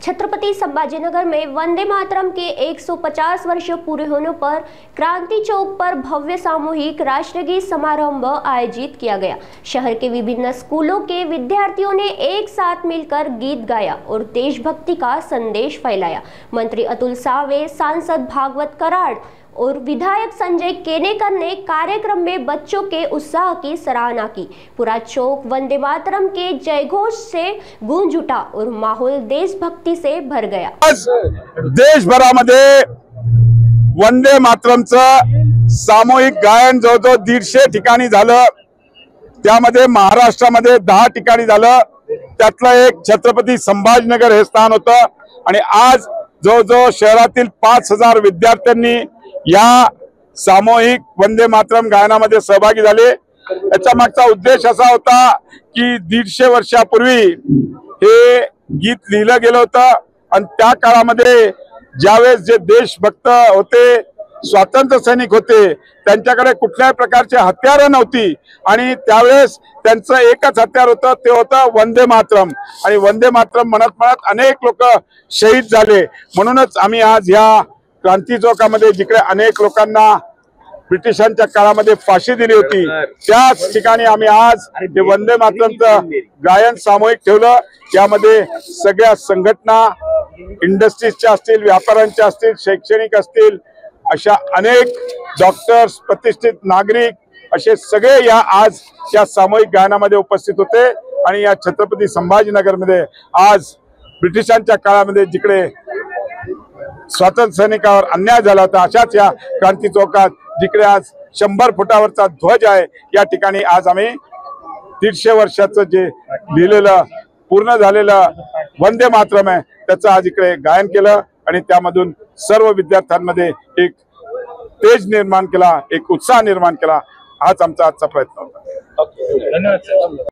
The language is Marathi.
छत्रपति संभाजीनगर में वंदे मातरम के 150 वर्ष पूरे होने पर क्रांति चौक पर भव्य सामूहिक राष्ट्रगीत समारोह आयोजित किया गया। शहर के विभिन्न स्कूलों के विद्यार्थियों ने एक साथ मिलकर गीत गाया और देशभक्ति का संदेश फैलाया। मंत्री अतुल सावे, सांसद भागवत कराड़ और विधायक संजय केनेकर ने कार्यक्रम में बच्चों के उत्साह की सराहना की। पूरा चौक वंदे मातरम के जयघोष से गूंज उठा और माहौल देशभक्ति से भर गया। देशभरामध्ये वंदे मातरमचं सामूहिक गायन जवळजवळ 150 ठिकाणी झालं। त्यामध्ये महाराष्ट्रामध्ये 10 ठिकाणी झालं। त्यातलं एक छत्रपती संभाजीनगर हे स्थान होतं आणि आज जवळजवळ शहरातील 5000 विद्यार्थ्यांनी या सामूहिक वंदे मातरम गायनामध्ये सहभागी झाले। याचा मागचा उद्देश असा होता की 150 वर्षापूर्वी हे गीत लिहिलं गेलं होतं आणि त्या काळामध्ये ज्यावेळेस जे देशभक्त होते, स्वातंत्र्य सैनिक होते, त्यांच्याकडे कुठल्याही प्रकारचे हत्यार नव्हती आणि त्यावेळेस त्यांचं एकच हत्यार होतं, ते होतं वंदे मातरम। आणि वंदे मातरम म्हणत म्हणत अनेक लोक शहीद झाले। म्हणूनच आम्ही आज या क्रांती चौकामध्ये जिकडे अनेक लोकांना ब्रिटिशांच्या काळामध्ये फाशी दिली होती, त्याच ठिकाणी आम्ही आज हे वंदे मातरमचं गायन सामूहिक ठेवलं। यामध्ये सगळ्या संघटना, इंडस्ट्रीजच्या असतील, व्यापाऱ्यांच्या असतील, शैक्षणिक असतील, अशा अनेक डॉक्टर्स, प्रतिष्ठित नागरिक असे सगळे या आज या सामूहिक गायनामध्ये उपस्थित होते। आणि या छत्रपती संभाजीनगरमध्ये आज ब्रिटिशांच्या काळामध्ये जिकडे स्वातंत्र्य सैनिकांवर अन्याय झाला होता, अशाच या क्रांती चौकात जिकडे आज 100 फुटावरचा ध्वज आहे, या ठिकाणी आज आम्ही 150 वर्षाचं जे लिहिलेलं पूर्ण झालेलं वंदे मातरम आहे त्याचं आज इकडे गायन केलं आणि त्यामधून सर्व विद्यार्थ्यांमध्ये एक तेज निर्माण केला, एक उत्साह निर्माण केला। हाच आमचा आजचा प्रयत्न होता। धन्यवाद।